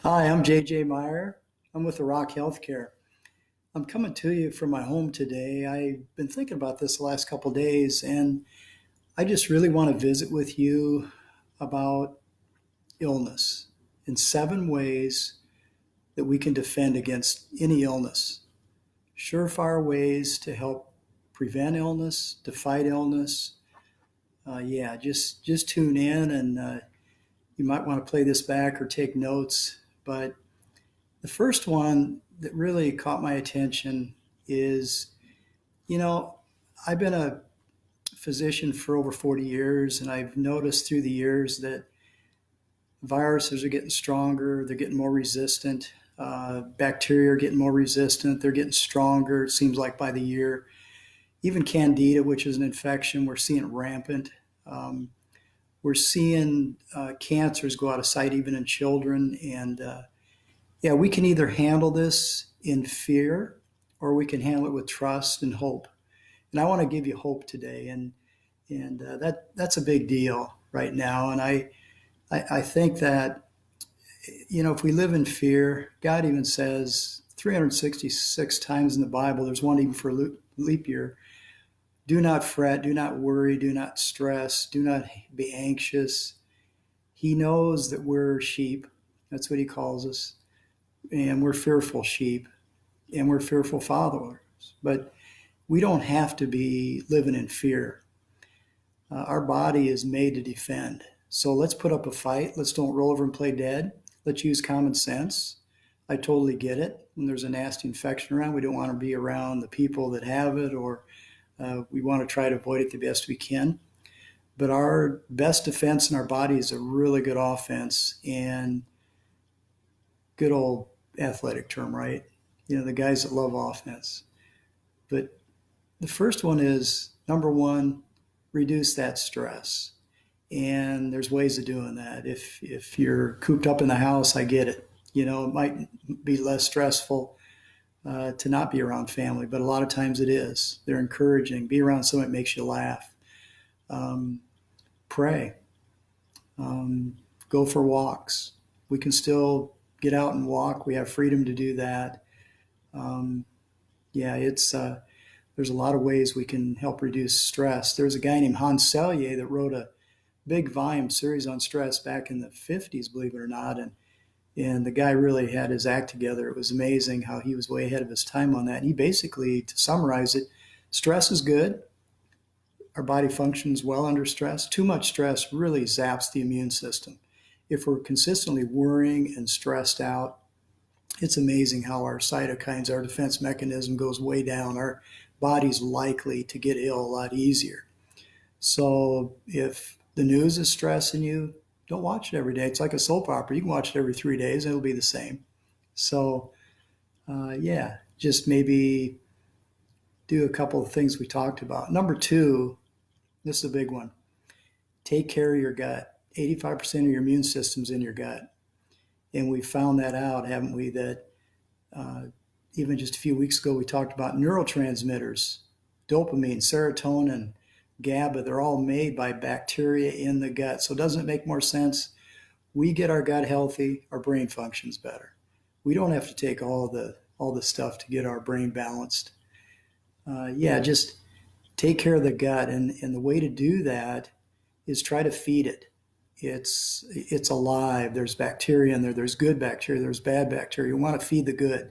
Hi, I'm JJ Meyer. I'm with the Rock Healthcare. I'm coming to you from my home today. I've been thinking about this the last couple of days, and I just really want to visit with you about illness in 7 ways that we can defend against any illness. Surefire ways to help prevent illness, to fight illness. Just tune in, and you might want to play this back or take notes. But the first one that really caught my attention is, you know, I've been a physician for over 40 years, and I've noticed through the years that viruses are getting stronger, they're getting more resistant, bacteria are getting more resistant, they're getting stronger, it seems like by the year. Even candida, which is an infection, we're seeing it rampant. We're seeing cancers go out of sight even in children, and we can either handle this in fear or we can handle it with trust and hope. And I want to give you hope today, and that's a big deal right now. And I think that if we live in fear, God even says 366 times in the Bible, there's one even for leap year. Do not fret, do not worry, do not stress, do not be anxious. He knows that we're sheep. That's what he calls us, and we're fearful sheep, and we're fearful followers. But we don't have to be living in fear. Our body is made to defend. So let's put up a fight. Let's don't roll over and play dead. Let's use common sense. I totally get it. When there's a nasty infection around, we don't want to be around the people that have it, or we want to try to avoid it the best we can. But our best defense in our body is a really good offense, and good old athletic term, right? The guys that love offense. But the first one is, number one, reduce that stress. And there's ways of doing that. If you're cooped up in the house, I get it. It might be less stressful to not be around family, but a lot of times it is. They're encouraging. Be around someone that makes you laugh. Um, Pray. Go for walks. We can still get out and walk. We have freedom to do that. Um, it's there's a lot of ways we can help reduce stress. There's a guy named Hans Selye that wrote a big volume series on stress back in the 50s, believe it or not. And the guy really had his act together. It was amazing how he was way ahead of his time on that. And he basically, to summarize it, stress is good. Our body functions well under stress. Too much stress really zaps the immune system. If we're consistently worrying and stressed out, it's amazing how our cytokines, our defense mechanism, goes way down. Our body's likely to get ill a lot easier. So if the news is stressing you, don't watch it every day. It's like a soap opera. You can watch it every 3 days and it'll be the same. So, just maybe do a couple of things we talked about. Number two, this is a big one. Take care of your gut. 85% of your immune system's in your gut. And we found that out, haven't we? That even just a few weeks ago, we talked about neurotransmitters, dopamine, serotonin, GABA. They're all made by bacteria in the gut. So doesn't it make more sense? We get our gut healthy, our brain functions better. We don't have to take all the stuff to get our brain balanced. Just take care of the gut, and the way to do that is try to feed it. It's alive. There's bacteria in there. There's good bacteria. There's bad bacteria. We want to feed the good.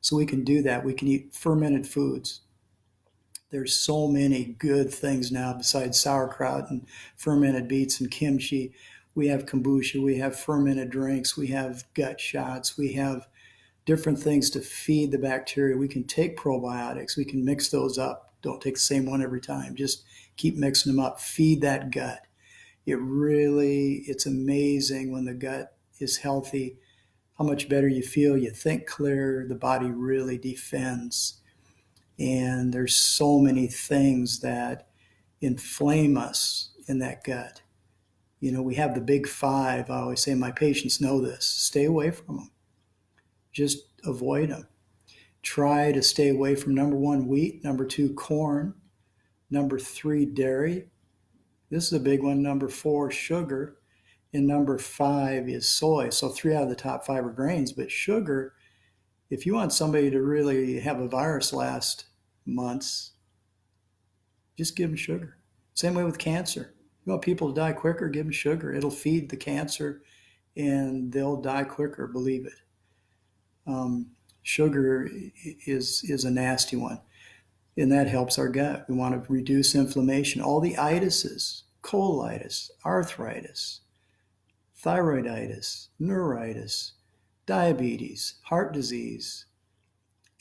So we can do that. We can eat fermented foods. There's so many good things now besides sauerkraut and fermented beets and kimchi. We have kombucha. We have fermented drinks. We have gut shots. We have different things to feed the bacteria. We can take probiotics. We can mix those up. Don't take the same one every time. Just keep mixing them up. Feed that gut. It's amazing when the gut is healthy, how much better you feel. You think clearer. The body really defends. And there's so many things that inflame us in that gut. We have the big five. I always say my patients know this. Stay away from them. Just avoid them. Try to stay away from number one, wheat, number two, corn, number three, dairy. This is a big one. Number four, sugar. And number 5 is soy. So 3 out of the top 5 are grains. But sugar, if you want somebody to really have a virus last months, just give them sugar. Same way with cancer. You want people to die quicker, give them sugar. It'll feed the cancer and they'll die quicker, believe it. Sugar is a nasty one, and that helps our gut. We want to reduce inflammation. All the itises, colitis, arthritis, thyroiditis, neuritis, diabetes, heart disease,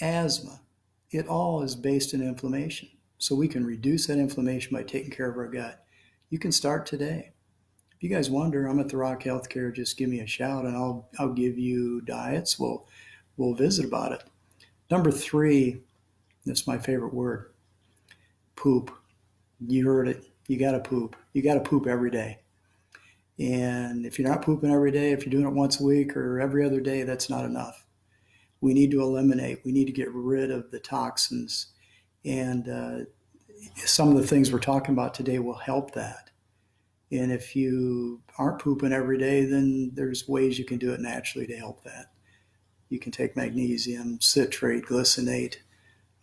asthma, it all is based in inflammation. So we can reduce that inflammation by taking care of our gut. You can start today. If you guys wonder, I'm at the Rock Healthcare. Just give me a shout, and I'll give you diets. We'll visit about it. Number 3, that's my favorite word: poop. You heard it. You got to poop. You got to poop every day. And if you're not pooping every day, if you're doing it once a week or every other day, that's not enough. We need to eliminate. We need to get rid of the toxins. And some of the things we're talking about today will help that. And if you aren't pooping every day, then there's ways you can do it naturally to help that. You can take magnesium, citrate, glycinate,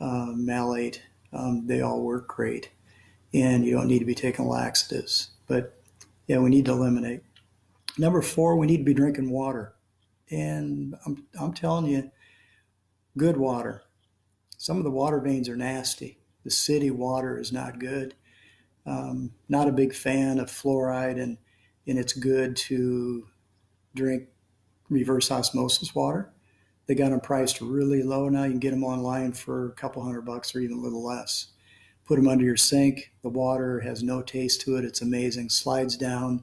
malate. They all work great. And you don't need to be taking laxatives. But yeah, we need to eliminate. Number 4, we need to be drinking water. And I'm telling you, good water. Some of the water veins are nasty. The city water is not good. Not a big fan of fluoride, and it's good to drink reverse osmosis water. They got them priced really low now. You can get them online for a couple $100 or even a little less. Put them under your sink. The water has no taste to it. It's amazing. Slides down.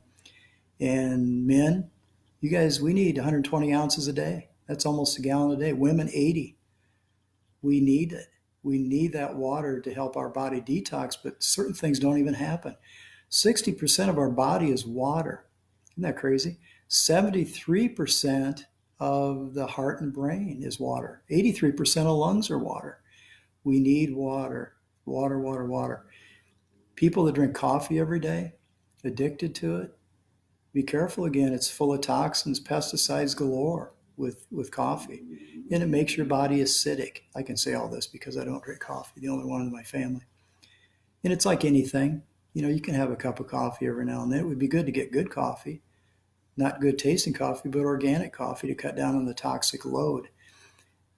And men, you guys, we need 120 ounces a day. That's almost a gallon a day. Women, 80. We need it. We need that water to help our body detox, but certain things don't even happen. 60% of our body is water. Isn't that crazy? 73% of the heart and brain is water. 83% of lungs are water. We need water. Water, water, water. People that drink coffee every day, addicted to it, be careful again. It's full of toxins, pesticides galore with coffee. And it makes your body acidic. I can say all this because I don't drink coffee, the only one in my family. And it's like anything. You can have a cup of coffee every now and then. It would be good to get good coffee, not good tasting coffee, but organic coffee to cut down on the toxic load.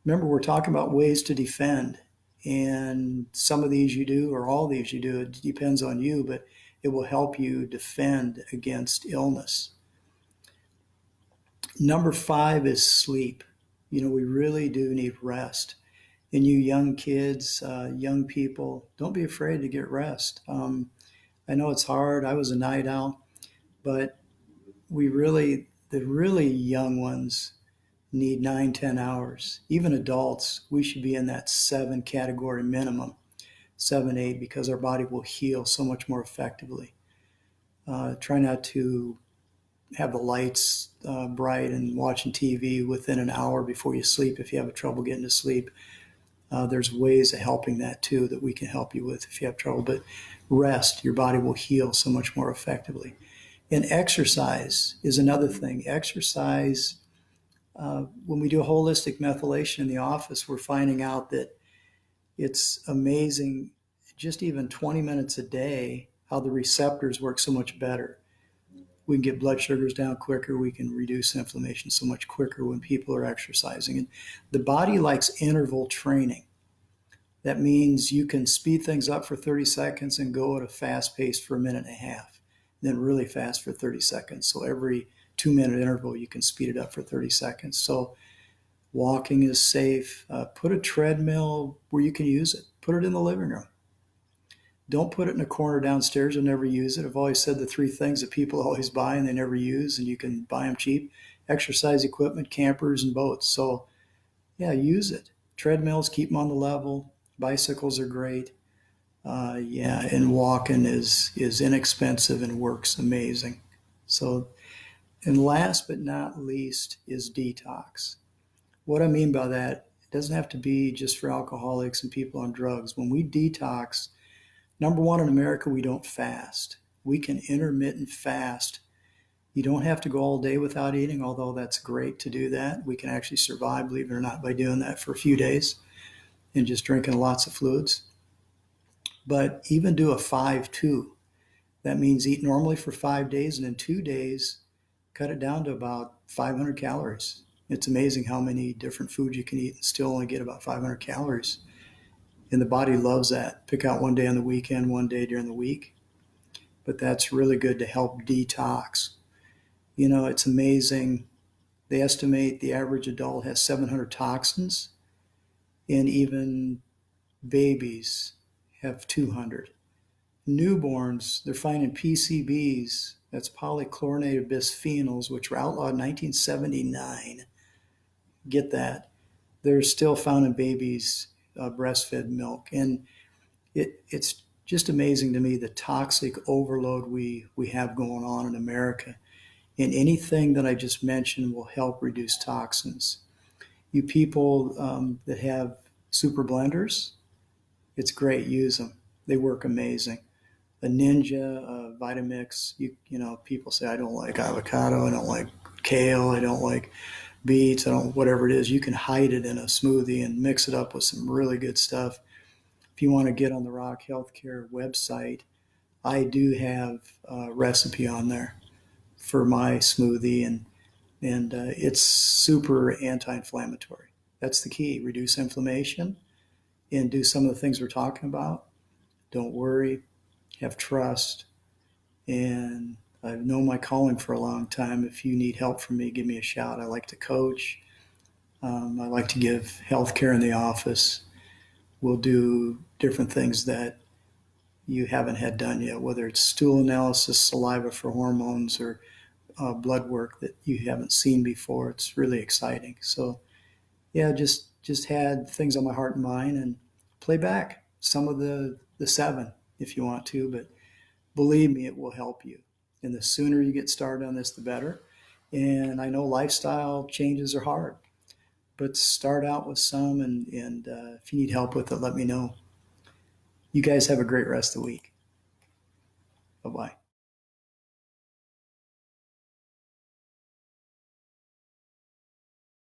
Remember, we're talking about ways to defend. And some of these you do, or all these you do, it depends on you, but it will help you defend against illness. Number 5 is sleep. We really do need rest. And you young kids, young people, don't be afraid to get rest. I know it's hard. I was a night owl, but the really young ones need 9, 10 hours. Even adults, we should be in that 7 category minimum, 7, 8, because our body will heal so much more effectively. Try not to have the lights bright and watching TV within an hour before you sleep if you have trouble getting to sleep. There's ways of helping that too that we can help you with if you have trouble. But rest, your body will heal so much more effectively. And exercise is another thing. Exercise, when we do holistic methylation in the office, we're finding out that it's amazing, just even 20 minutes a day, how the receptors work so much better. We can get blood sugars down quicker. We can reduce inflammation so much quicker when people are exercising. And the body likes interval training. That means you can speed things up for 30 seconds and go at a fast pace for a minute and a half, then really fast for 30 seconds. So every 2-minute interval, you can speed it up for 30 seconds. So walking is safe. Put a treadmill where you can use it. Put it in the living room. Don't put it in a corner downstairs. You'll never use it. I've always said the 3 things that people always buy and they never use, and you can buy them cheap: exercise equipment, campers, and boats. So yeah, use it. Treadmills, keep them on the level. Bicycles are great. And walking is inexpensive and works amazing. So, and last but not least is detox. What I mean by that, it doesn't have to be just for alcoholics and people on drugs. When we detox, number 1, in America, we don't fast. We can intermittent fast You don't have to go all day without eating, although that's great to do that. We can actually survive, believe it or not, by doing that for a few days and just drinking lots of fluids. But even do a 5-2. That means eat normally for 5 days, and in 2 days, cut it down to about 500 calories. It's amazing how many different foods you can eat and still only get about 500 calories. And the body loves that. Pick out one day on the weekend, one day during the week. But that's really good to help detox. You know, it's amazing. They estimate the average adult has 700 toxins, and even babies have 200. Newborns, they're finding PCBs, that's polychlorinated bisphenols, which were outlawed in 1979. Get that? They're still found in babies' breastfed milk. And it's just amazing to me the toxic overload we have going on in America. And anything that I just mentioned will help reduce toxins. You people that have super blenders, it's great. Use them. They work amazing. A Ninja, a Vitamix. You know, people say I don't like avocado, I don't like kale, I don't like beets, I don't whatever it is. You can hide it in a smoothie and mix it up with some really good stuff. If you want to get on the Rock Healthcare website, I do have a recipe on there for my smoothie, and it's super anti-inflammatory. That's the key. Reduce inflammation and do some of the things we're talking about. Don't worry, have trust, and I've known my calling for a long time. If you need help from me, give me a shout. I like to coach. I like to give healthcare in the office. We'll do different things that you haven't had done yet, whether it's stool analysis, saliva for hormones, or blood work that you haven't seen before. It's really exciting. So yeah, just had things on my heart and mind, and play back some of the seven if you want to, but believe me, it will help you. And the sooner you get started on this, the better. And I know lifestyle changes are hard, but start out with some, and if you need help with it, let me know. You guys have a great rest of the week. Bye bye.